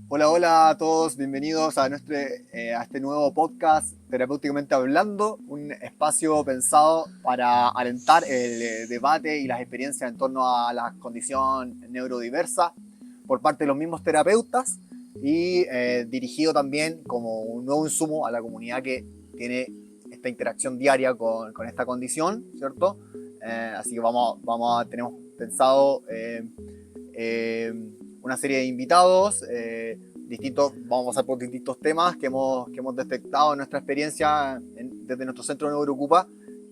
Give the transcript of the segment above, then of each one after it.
Hola, hola a todos, bienvenidos a este nuevo podcast Terapéuticamente Hablando, un espacio pensado para alentar el debate y las experiencias en torno a la condición neurodiversa por parte de los mismos terapeutas y dirigido también como un nuevo insumo a la comunidad que tiene esta interacción diaria con esta condición, ¿cierto? Así que tenemos pensado una serie de invitados vamos a pasar por distintos temas que hemos detectado en nuestra experiencia desde nuestro centro Neurocupa,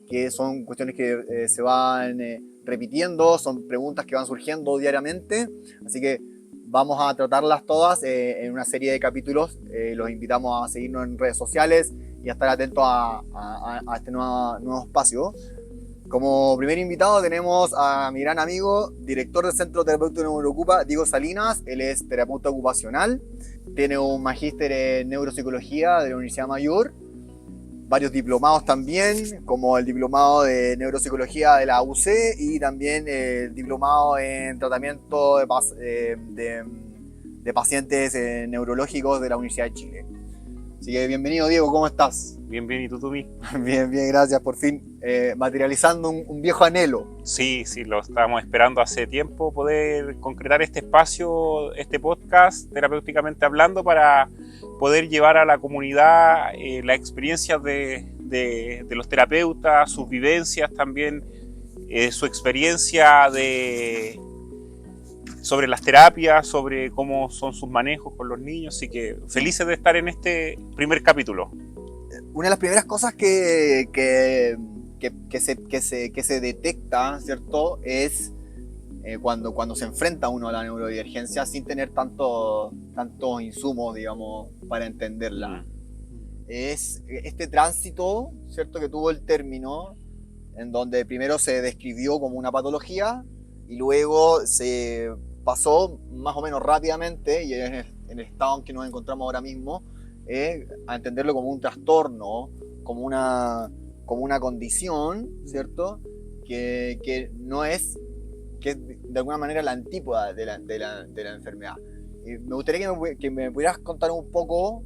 que son cuestiones que se van repitiendo, son preguntas que van surgiendo diariamente, así que vamos a tratarlas todas en una serie de capítulos. Los invitamos a seguirnos en redes sociales y a estar atentos a este nuevo espacio. Como primer invitado tenemos a mi gran amigo, director del Centro Terapéutico Neurocupa, Diego Salinas. Él es terapeuta ocupacional, tiene un magíster en neuropsicología de la Universidad Mayor, varios diplomados también, como el diplomado de neuropsicología de la UC y también el diplomado en tratamiento de pacientes neurológicos de la Universidad de Chile. Así que bienvenido, Diego, ¿cómo estás? Bien, ¿y tú, Tumi? Bien, gracias, por fin materializando un viejo anhelo. Sí, lo estábamos esperando hace tiempo, poder concretar este espacio, este podcast, terapéuticamente hablando, para poder llevar a la comunidad las experiencias de los terapeutas, sus vivencias también, su experiencia sobre las terapias, sobre cómo son sus manejos con los niños, así que felices de estar en este primer capítulo. Una de las primeras cosas que se detecta, ¿cierto? Es cuando se enfrenta uno a la neurodivergencia sin tener tantos insumos, digamos, para entenderla. Es este tránsito, ¿cierto?, que tuvo el término, en donde primero se describió como una patología y luego se pasó más o menos rápidamente, y en el estado en que nos encontramos ahora mismo, a entenderlo como un trastorno, como una condición, ¿cierto? Que no es, que es de alguna manera la antípoda de la enfermedad. Me gustaría que me pudieras contar un poco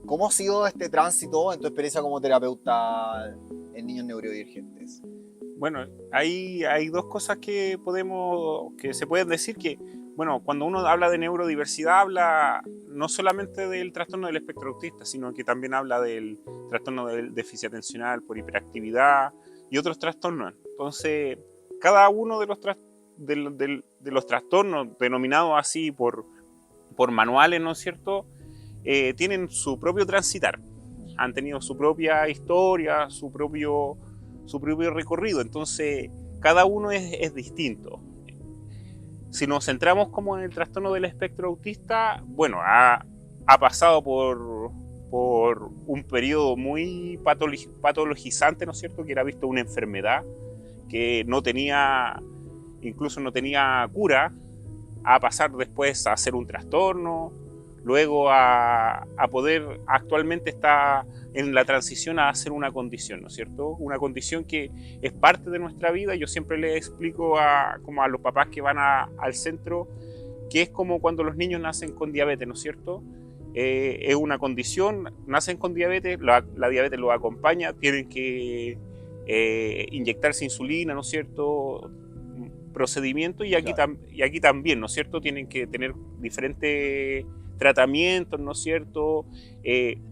cómo ha sido este tránsito en tu experiencia como terapeuta en niños neurodivergentes. Bueno, hay dos cosas que se pueden decir que, bueno, cuando uno habla de neurodiversidad, habla no solamente del trastorno del espectro autista, sino que también habla del trastorno del déficit atencional por hiperactividad y otros trastornos. Entonces, cada uno de los trastornos denominados así por manuales, ¿no es cierto?, tienen su propio transitar, han tenido su propia historia, su propio recorrido, entonces cada uno es distinto. Si nos centramos como en el trastorno del espectro autista, bueno, ha pasado por un periodo muy patologizante, ¿no es cierto?, que era visto una enfermedad que incluso no tenía cura, a pasar después a ser un trastorno, luego a poder, actualmente está en la transición a ser una condición, ¿no es cierto? Una condición que es parte de nuestra vida. Yo siempre les explico como a los papás que van al centro, que es como cuando los niños nacen con diabetes, ¿no es cierto? Es una condición, nacen con diabetes, la diabetes los acompaña, tienen que inyectarse insulina, ¿no es cierto?, procedimiento, y aquí, Claro. y aquí también, ¿no es cierto?, tienen que tener diferentes tratamientos, ¿no es cierto?,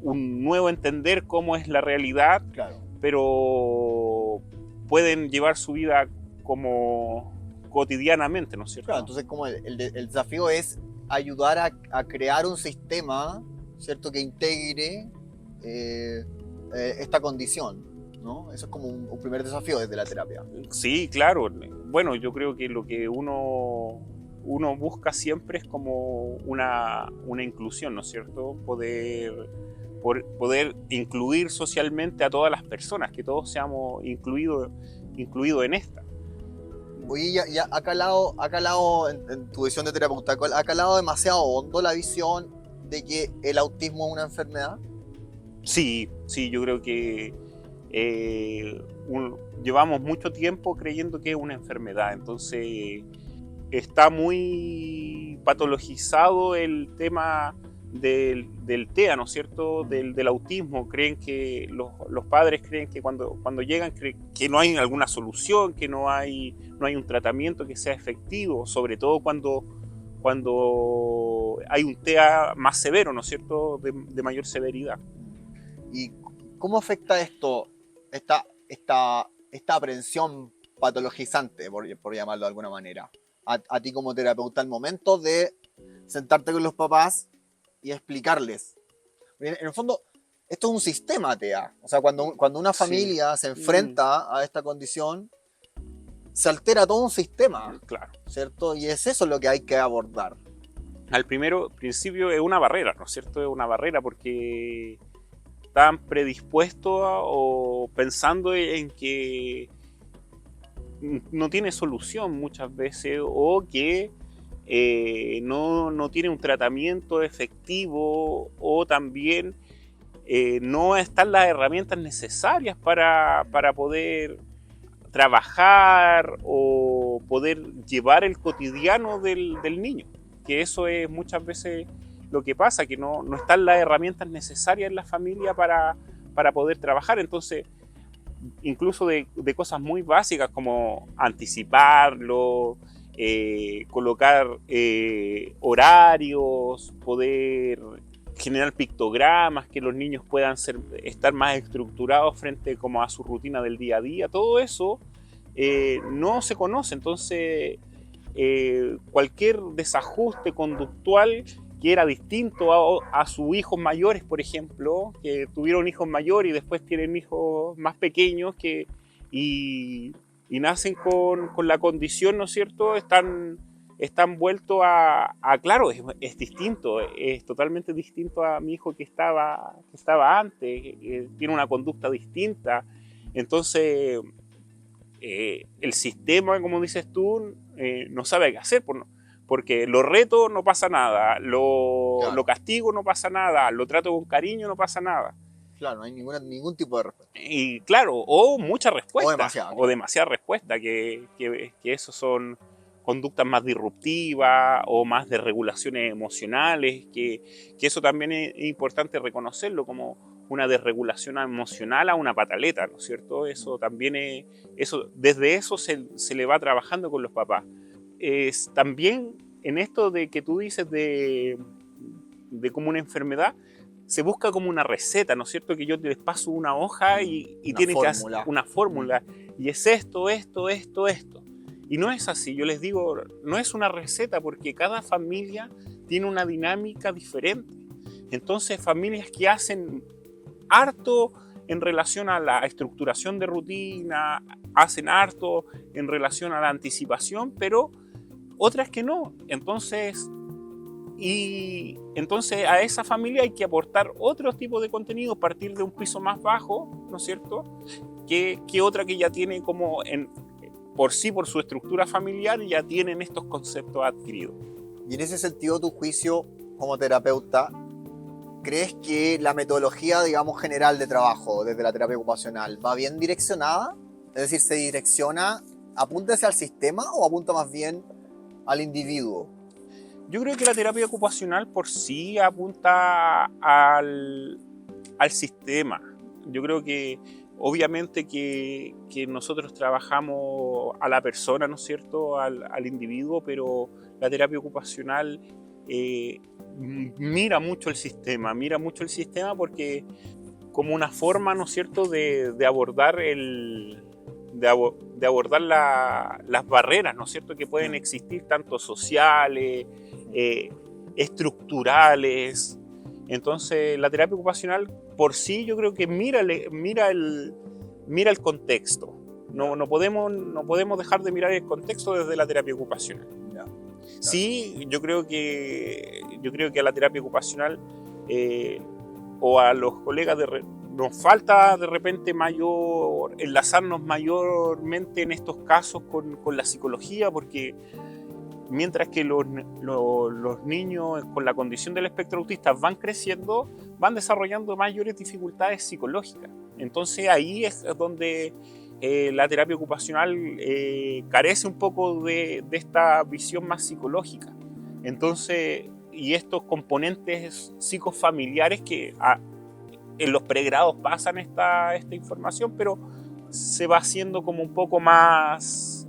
un nuevo entender cómo es la realidad, Claro. pero pueden llevar su vida como cotidianamente, ¿no es cierto? Claro, entonces como el desafío es ayudar a crear un sistema, ¿cierto?, que integre esta condición, ¿no? Eso es como un primer desafío desde la terapia. Sí, claro. Bueno, yo creo que lo que uno busca siempre es como una inclusión, ¿no es cierto? Poder incluir socialmente a todas las personas, que todos seamos incluidos en esta. Oye, ya ha calado en tu visión de terapeuta, ha calado demasiado hondo la visión de que el autismo es una enfermedad. Sí, yo creo que llevamos mucho tiempo creyendo que es una enfermedad, entonces está muy patologizado el tema del TEA, ¿no es cierto? Del autismo. Creen que los padres creen que cuando llegan que no hay alguna solución, que no hay un tratamiento que sea efectivo, sobre todo cuando hay un TEA más severo, ¿no es cierto? De mayor severidad. ¿Y cómo afecta esto, esta aprensión patologizante, por llamarlo de alguna manera, a ti como terapeuta al momento de sentarte con los papás y explicarles? En el fondo, esto es un sistema TEA. O sea, cuando una familia se enfrenta a esta condición, se altera todo un sistema, claro, ¿cierto? Y es eso lo que hay que abordar. Al principio es una barrera, ¿no es cierto? Es una barrera porque están predispuestos o pensando en que no tiene solución muchas veces o que no tiene un tratamiento efectivo o también no están las herramientas necesarias para poder trabajar o poder llevar el cotidiano del niño, que eso es muchas veces lo que pasa, que no están las herramientas necesarias en la familia para poder trabajar. Entonces, incluso de cosas muy básicas como anticiparlo, colocar horarios, poder generar pictogramas, que los niños puedan estar más estructurados frente como a su rutina del día a día. Todo eso no se conoce. Entonces, cualquier desajuste conductual que era distinto a sus hijos mayores, por ejemplo, que tuvieron hijos mayores y después tienen hijos más pequeños y nacen con la condición, ¿no es cierto? Están vueltos claro, es distinto, es totalmente distinto a mi hijo que estaba antes, tiene una conducta distinta. Entonces, el sistema, como dices tú, no sabe qué hacer, porque lo reto no pasa nada, lo castigo no pasa nada, lo trato con cariño no pasa nada. Claro, no hay ningún tipo de respuesta. Y claro, o mucha respuesta, o demasiada respuesta, que eso son conductas más disruptivas o más de regulaciones emocionales, que eso también es importante reconocerlo como una desregulación emocional a una pataleta, ¿no es cierto? Eso también desde eso se le va trabajando con los papás. También en esto de que tú dices de como una enfermedad, se busca como una receta, ¿no es cierto? Que yo les paso una hoja y tienen que hacer una fórmula. Y es esto. Y no es así, yo les digo, no es una receta porque cada familia tiene una dinámica diferente. Entonces, familias que hacen harto en relación a la estructuración de rutina, hacen harto en relación a la anticipación, pero otras que no. Entonces a esa familia hay que aportar otro tipo de contenido, partir de un piso más bajo, ¿no es cierto? Que otra que ya tiene como por su estructura familiar, ya tienen estos conceptos adquiridos. Y en ese sentido, tu juicio como terapeuta, ¿crees que la metodología, digamos, general de trabajo desde la terapia ocupacional va bien direccionada? Es decir, ¿se direcciona, apunta hacia el sistema o apunta más bien al individuo? Yo creo que la terapia ocupacional por sí apunta al sistema. Yo creo que obviamente que nosotros trabajamos a la persona, ¿no es cierto?, al individuo, pero la terapia ocupacional mira mucho el sistema porque como una forma, ¿no es cierto?, de abordar las barreras, ¿no es cierto?, que pueden existir tanto sociales, estructurales. Entonces la terapia ocupacional por sí yo creo que mira el contexto. No podemos dejar de mirar el contexto desde la terapia ocupacional. Sí, yo creo que a la terapia ocupacional o a los colegas nos falta de repente enlazarnos mayormente en estos casos con la psicología, porque mientras que los niños con la condición del espectro autista van creciendo, van desarrollando mayores dificultades psicológicas. Entonces ahí es donde la terapia ocupacional carece un poco de esta visión más psicológica. Entonces, y estos componentes psicofamiliares que en los pregrados pasan esta información, pero se va haciendo como un poco más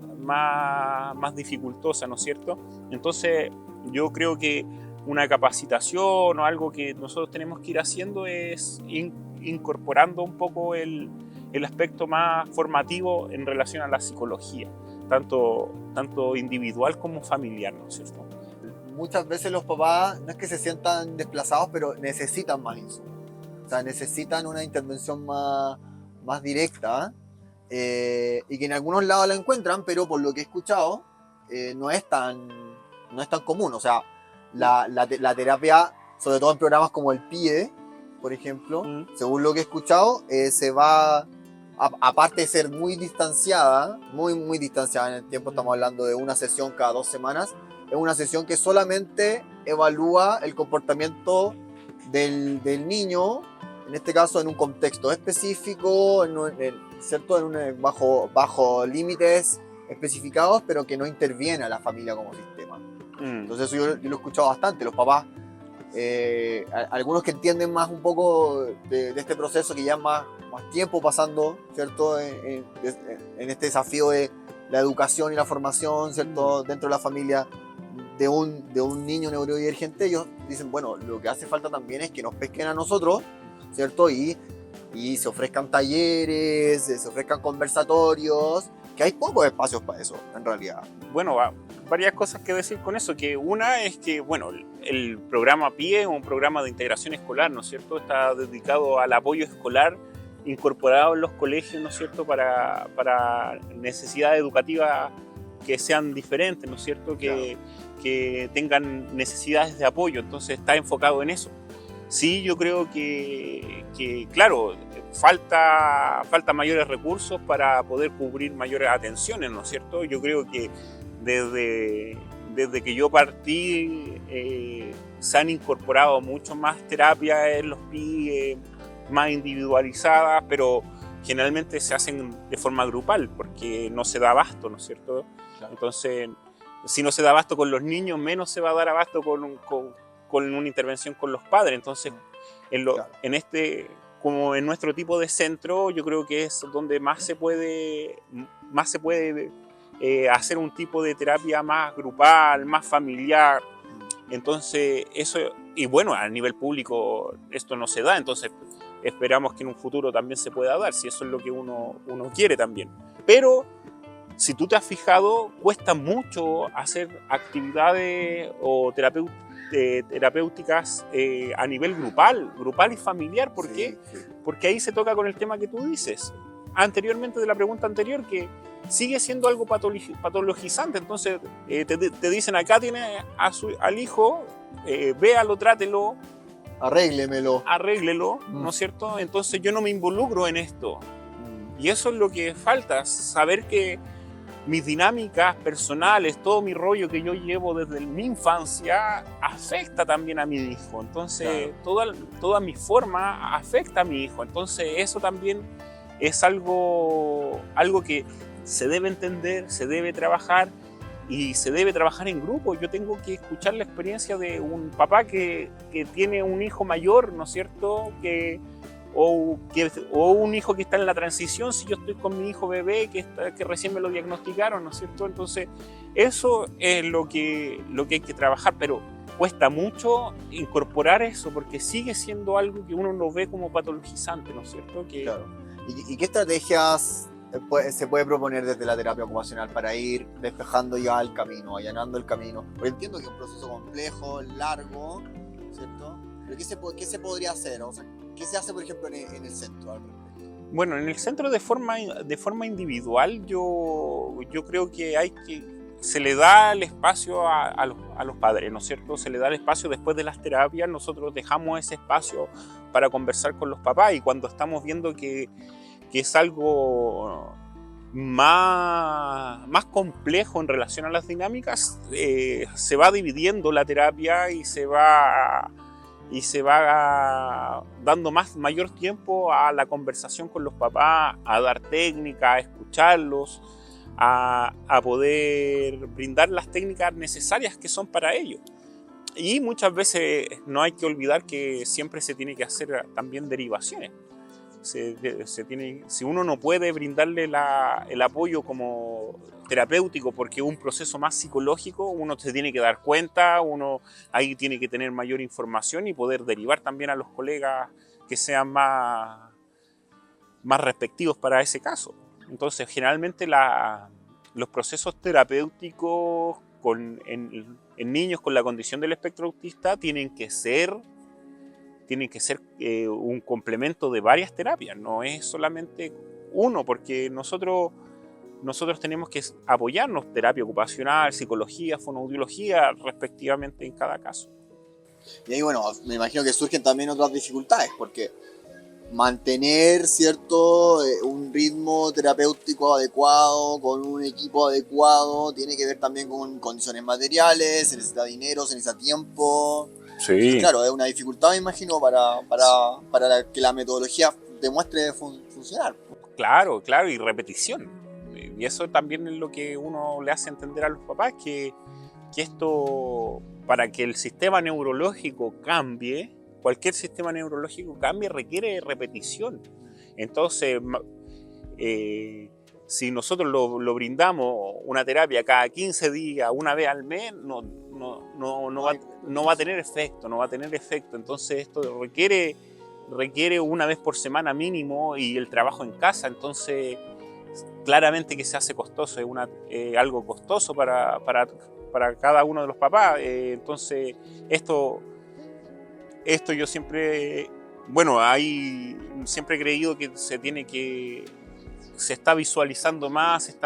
dificultosa, ¿no es cierto? Entonces, yo creo que una capacitación o algo que nosotros tenemos que ir haciendo es incorporando un poco el aspecto más formativo en relación a la psicología, tanto individual como familiar, ¿no es cierto? Muchas veces los papás no es que se sientan desplazados, pero necesitan más insumos. O sea, necesitan una intervención más directa, y que en algunos lados la encuentran, pero por lo que he escuchado, no es tan común. O sea, la terapia, sobre todo en programas como el PIE, por ejemplo, según lo que he escuchado, se va, aparte de ser muy distanciada, muy distanciada en el tiempo, estamos hablando de una sesión cada 2 semanas, es una sesión que solamente evalúa el comportamiento del niño, en este caso en un contexto específico, ¿cierto? Bajo límites especificados, pero que no interviene a la familia como sistema. Entonces eso yo lo he escuchado bastante. Los papás, algunos que entienden más un poco de este proceso, que ya más tiempo pasando, ¿cierto? En este desafío de la educación y la formación, ¿cierto? Dentro de la familia de un niño neurodivergente, ellos dicen, bueno, lo que hace falta también es que nos pesquen a nosotros, ¿cierto? Y se ofrezcan talleres, se ofrezcan conversatorios, que hay pocos espacios para eso, en realidad. Bueno, varias cosas que decir con eso, que una es que, bueno, el programa PIE es un programa de integración escolar, ¿no es cierto? Está dedicado al apoyo escolar incorporado en los colegios, ¿no es cierto? Para necesidades educativas que sean diferentes, ¿no es cierto? Que tengan necesidades de apoyo, entonces está enfocado en eso. Sí, yo creo que claro, falta mayores recursos para poder cubrir mayores atenciones, ¿no es cierto? Yo creo que desde que yo partí se han incorporado mucho más terapias en los PI, más individualizadas, pero generalmente se hacen de forma grupal porque no se da abasto, ¿no es cierto? Claro. Entonces, si no se da abasto con los niños, menos se va a dar abasto con una intervención con los padres. Entonces, en este, como en nuestro tipo de centro, yo creo que es donde más se puede hacer un tipo de terapia más grupal, más familiar. Entonces, eso, y bueno, a nivel público esto no se da, entonces esperamos que en un futuro también se pueda dar, si eso es lo que uno quiere también. Pero si tú te has fijado, cuesta mucho hacer actividades o terapéuticas a nivel grupal y familiar. ¿Por qué? Sí. Porque ahí se toca con el tema que tú dices anteriormente, de la pregunta anterior, que sigue siendo algo patologizante. Entonces te dicen, acá tiene al hijo, véalo, trátelo, arréglelo, ¿no es cierto? Entonces yo no me involucro en esto. Y eso es lo que falta, saber que mis dinámicas personales, todo mi rollo que yo llevo desde mi infancia afecta también a mi hijo. Entonces, claro, toda mi forma afecta a mi hijo. Entonces, eso también es algo que se debe entender, se debe trabajar y se debe trabajar en grupo. Yo tengo que escuchar la experiencia de un papá que tiene un hijo mayor, ¿no es cierto?, o un hijo que está en la transición, si yo estoy con mi hijo bebé que recién me lo diagnosticaron, ¿no es cierto? Entonces, eso es lo que hay que trabajar, pero cuesta mucho incorporar eso porque sigue siendo algo que uno lo ve como patologizante, ¿no es cierto? Claro. ¿Y qué estrategias se puede proponer desde la terapia ocupacional para ir despejando ya el camino, allanando el camino? Porque entiendo que es un proceso complejo, largo, ¿cierto? Pero ¿qué se podría hacer? O sea, ¿qué se hace, por ejemplo, en el centro? Bueno, en el centro de forma individual yo creo que se le da el espacio a los padres, ¿no es cierto? Se le da el espacio después de las terapias, nosotros dejamos ese espacio para conversar con los papás, y cuando estamos viendo que es algo más complejo en relación a las dinámicas, se va dividiendo la terapia y se va y se va dando mayor tiempo a la conversación con los papás, a dar técnica, a escucharlos, a poder brindar las técnicas necesarias que son para ellos. Y muchas veces no hay que olvidar que siempre se tiene que hacer también derivaciones. Si uno no puede brindarle el apoyo como terapéutico porque es un proceso más psicológico, uno se tiene que dar cuenta, uno ahí tiene que tener mayor información y poder derivar también a los colegas que sean más respectivos para ese caso. Entonces, generalmente los procesos terapéuticos en niños con la condición del espectro autista tienen que ser un complemento de varias terapias, no es solamente uno, porque nosotros tenemos que apoyarnos, terapia ocupacional, psicología, fonoaudiología, respectivamente en cada caso. Y ahí, bueno, me imagino que surgen también otras dificultades, porque mantener, ¿cierto?, un ritmo terapéutico adecuado, con un equipo adecuado, tiene que ver también con condiciones materiales, se necesita dinero, se necesita tiempo. Sí. Y claro, es una dificultad, me imagino, para que la metodología demuestre funcionar. Claro, y repetición. Y eso también es lo que uno le hace entender a los papás, que esto, para que el sistema neurológico cambie, cualquier sistema neurológico cambie, requiere repetición. Entonces, si nosotros lo brindamos una terapia cada 15 días, una vez al mes, no va a tener efecto, Entonces, esto requiere una vez por semana mínimo, y el trabajo en casa. Entonces, claramente que se hace costoso, es algo costoso para cada uno de los papás. Entonces, esto yo siempre he creído que se está visualizando más,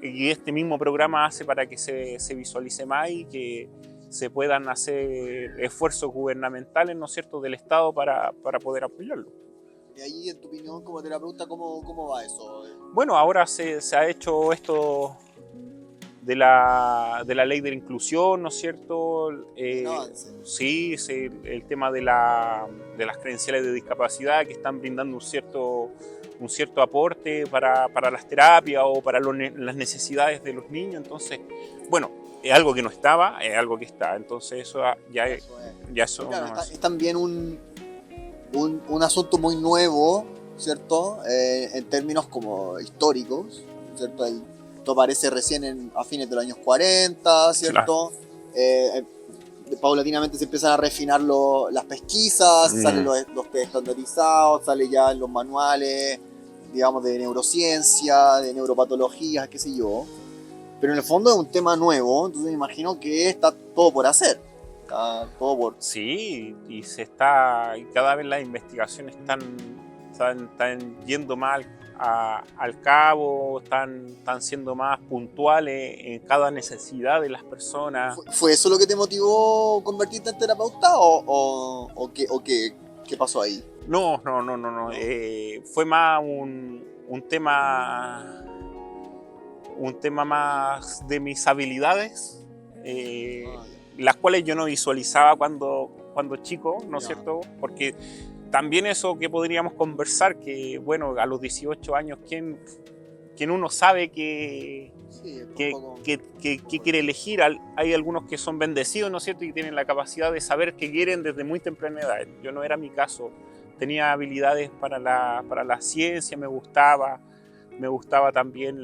y este mismo programa hace para que se visualice más y que se puedan hacer esfuerzos gubernamentales, ¿no es cierto?, del Estado para poder apoyarlo. Y ahí, en tu opinión, como terapeuta, ¿cómo va eso? Bueno, ahora se ha hecho esto de la ley de la inclusión, ¿no es cierto? Sí, el tema de las credenciales de discapacidad, que están brindando un cierto aporte para las terapias o para las necesidades de los niños. Entonces, bueno, es algo que no estaba, es algo que está. Entonces eso eso claro, es también un asunto muy nuevo, ¿cierto? En términos como históricos, ¿cierto? Esto aparece recién a fines de los años 40, ¿cierto? Claro. Paulatinamente se empiezan a refinar las pesquisas, salen los test estandarizados, sale ya en los manuales, digamos, de neurociencia, de neuropatologías, qué sé yo. Pero en el fondo es un tema nuevo, entonces me imagino que está todo por hacer. Está todo por... Sí, y cada vez las investigaciones están yendo más al cabo, están siendo más puntuales en cada necesidad de las personas. ¿Fue eso lo que te motivó convertirte en terapeuta o qué pasó ahí? No. Fue más un tema más de mis habilidades, las cuales yo no visualizaba cuando chico, ¿no es cierto? Porque también eso que podríamos conversar, que bueno, a los 18 años, ¿quién uno sabe qué quiere elegir? Hay algunos que son bendecidos, ¿no es cierto? Y tienen la capacidad de saber qué quieren desde muy temprana edad. Yo no era mi caso. Tenía habilidades para la ciencia, me gustaba también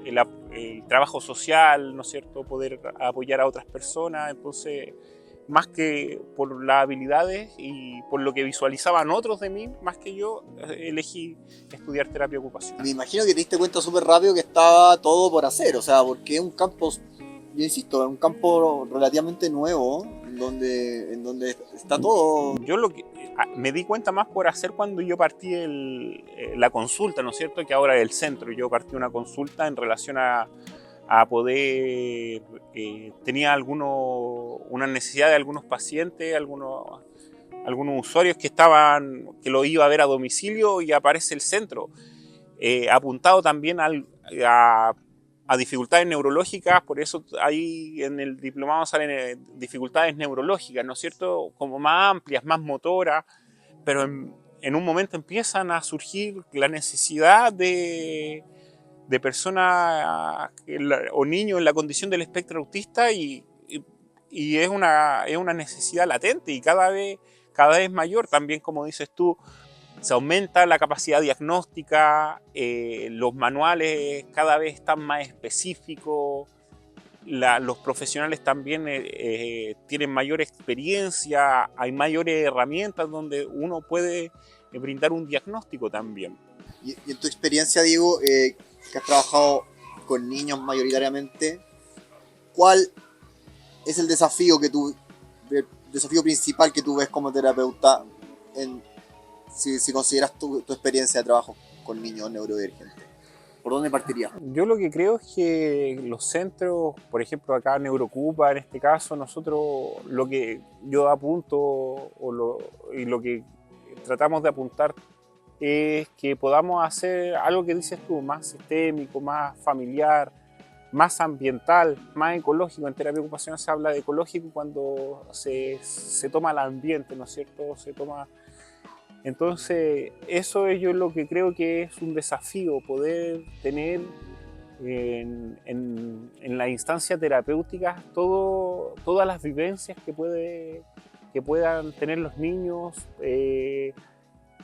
el trabajo social, ¿no es cierto? Poder apoyar a otras personas. Entonces, más que por las habilidades y por lo que visualizaban otros de mí, más que yo, elegí estudiar terapia ocupacional. Me imagino que te diste cuenta súper rápido que estaba todo por hacer, o sea, porque es un campo, yo insisto, es un campo relativamente nuevo, en donde está todo... Yo me di cuenta más por hacer cuando yo partí la consulta, ¿no es cierto? Que ahora es el centro. Yo partí una consulta en relación a poder... tenía una necesidad de algunos pacientes, algunos usuarios que lo iba a ver a domicilio, y aparece el centro. Apuntado también a a dificultades neurológicas, por eso ahí en el diplomado salen dificultades neurológicas, ¿no es cierto? Como más amplias, más motoras, pero en un momento empiezan a surgir la necesidad de personas o niños en la condición del espectro autista y es una necesidad latente y cada vez mayor. También, como dices tú, se aumenta la capacidad diagnóstica, los manuales cada vez están más específicos, los profesionales también tienen mayor experiencia, hay mayores herramientas donde uno puede brindar un diagnóstico también. Y en tu experiencia, Diego, que has trabajado con niños mayoritariamente, ¿cuál es el desafío principal que tú ves como terapeuta si consideras tu experiencia de trabajo con niños neurodivergentes? ¿Por dónde partirías? Yo lo que creo es que los centros, por ejemplo acá Neurocupa, en este caso, nosotros lo que yo apunto y lo que tratamos de apuntar es que podamos hacer algo que dices tú, más sistémico, más familiar, más ambiental, más ecológico. En terapia ocupacional se habla de ecológico cuando se toma el ambiente, ¿no es cierto? Entonces, eso es yo lo que creo que es un desafío, poder tener en la instancia terapéutica todas las vivencias que puedan tener los niños,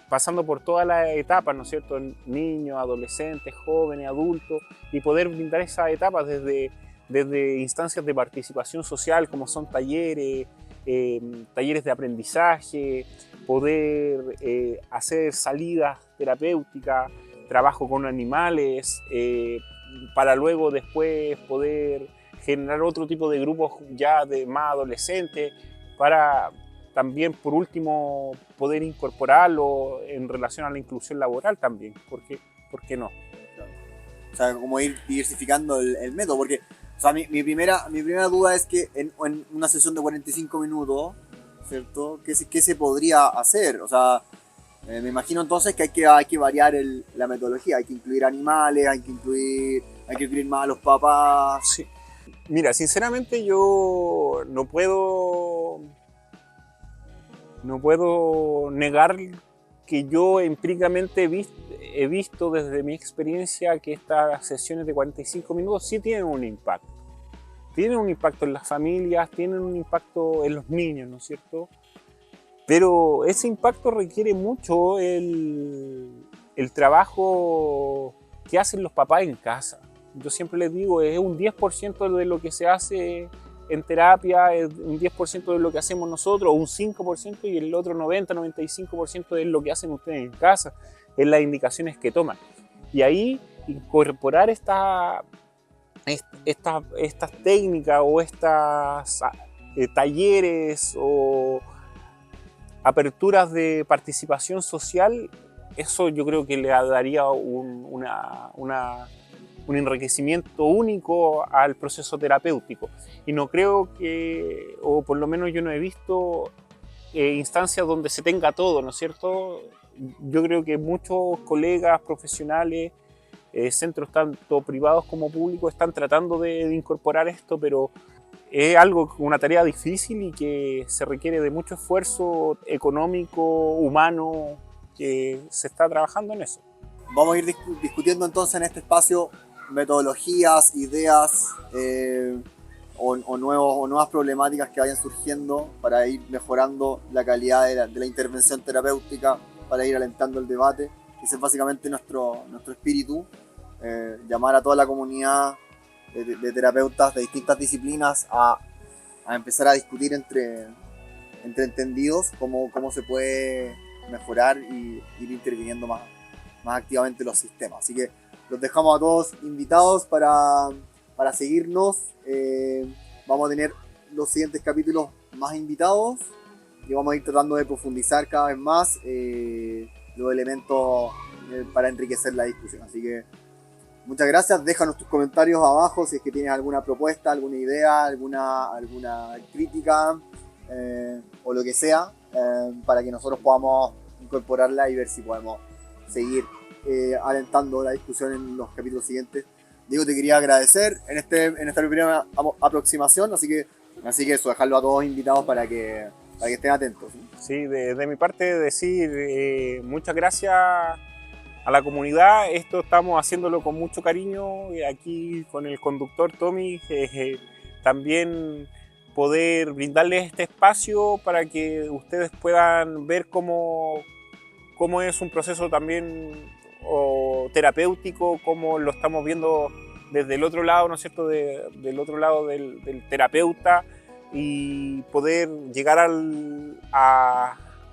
pasando por todas las etapas, ¿no es cierto? Niños, adolescentes, jóvenes, adultos, y poder brindar esas etapas desde instancias de participación social, como son talleres de aprendizaje, poder hacer salidas terapéuticas, trabajo con animales, para luego después poder generar otro tipo de grupos ya de más adolescentes, para también por último poder incorporarlo en relación a la inclusión laboral también, ¿por qué no? O sea, como ir diversificando el método, porque o sea, mi primera duda es que en una sesión de 45 minutos, ¿cierto? ¿Qué se podría hacer? O sea, me imagino entonces que hay que variar la metodología, hay que incluir animales, hay que incluir más a los papás. Sí. Mira, sinceramente yo no puedo negar que yo empíricamente he visto desde mi experiencia que estas sesiones de 45 minutos sí tienen un impacto. Tienen un impacto en las familias, tienen un impacto en los niños, ¿no es cierto? Pero ese impacto requiere mucho el trabajo que hacen los papás en casa. Yo siempre les digo, es un 10% de lo que se hace en terapia, es un 10% de lo que hacemos nosotros, un 5%, y el otro 90-95% es lo que hacen ustedes en casa, es las indicaciones que toman. Y ahí incorporar estas técnicas o estas talleres o aperturas de participación social, eso yo creo que le daría un enriquecimiento único al proceso terapéutico. Y no creo que, o por lo menos yo no he visto instancias donde se tenga todo, ¿no es cierto? Yo creo que muchos colegas profesionales, centros tanto privados como públicos, están tratando de incorporar esto, pero es una tarea difícil y que se requiere de mucho esfuerzo económico, humano, que se está trabajando en eso. Vamos a ir discutiendo entonces en este espacio metodologías, ideas o nuevas problemáticas que vayan surgiendo para ir mejorando la calidad de la intervención terapéutica, para ir alentando el debate. Ese es básicamente nuestro espíritu, llamar a toda la comunidad de terapeutas de distintas disciplinas a empezar a discutir entre entendidos cómo se puede mejorar y ir interviniendo más activamente los sistemas. Así que los dejamos a todos invitados para seguirnos. Vamos a tener los siguientes capítulos más invitados y vamos a ir tratando de profundizar cada vez más los elementos para enriquecer la discusión. Así que muchas gracias, déjanos tus comentarios abajo si es que tienes alguna propuesta, alguna idea, alguna crítica o lo que sea, para que nosotros podamos incorporarla y ver si podemos seguir alentando la discusión en los capítulos siguientes. Diego, te quería agradecer en esta primera aproximación, así que eso, dejarlo a todos invitados para que estén atentos. Sí, de mi parte decir muchas gracias a la comunidad. Esto estamos haciéndolo con mucho cariño, aquí con el conductor Tommy, también poder brindarles este espacio para que ustedes puedan ver cómo es un proceso también terapéutico, cómo lo estamos viendo desde el otro lado, ¿no es cierto?, del otro lado del terapeuta, y poder llegar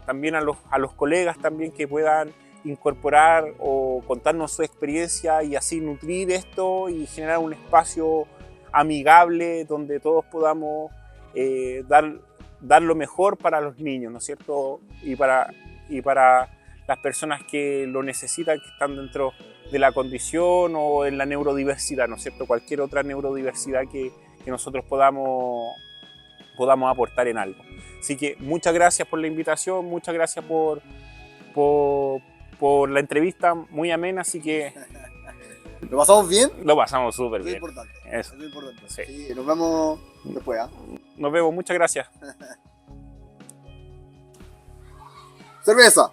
también a los colegas también que puedan incorporar o contarnos su experiencia y así nutrir esto y generar un espacio amigable donde todos podamos dar lo mejor para los niños, ¿no es cierto? Y para las personas que lo necesitan, que están dentro de la condición o en la neurodiversidad, ¿no es cierto? Cualquier otra neurodiversidad que nosotros podamos aportar en algo. Así que muchas gracias por la invitación, muchas gracias por la entrevista, muy amena, así que... ¿Lo pasamos bien? Lo pasamos súper bien. Es importante. Eso. Es importante. Sí. Sí, nos vemos después. Nos vemos, muchas gracias. Cerveza.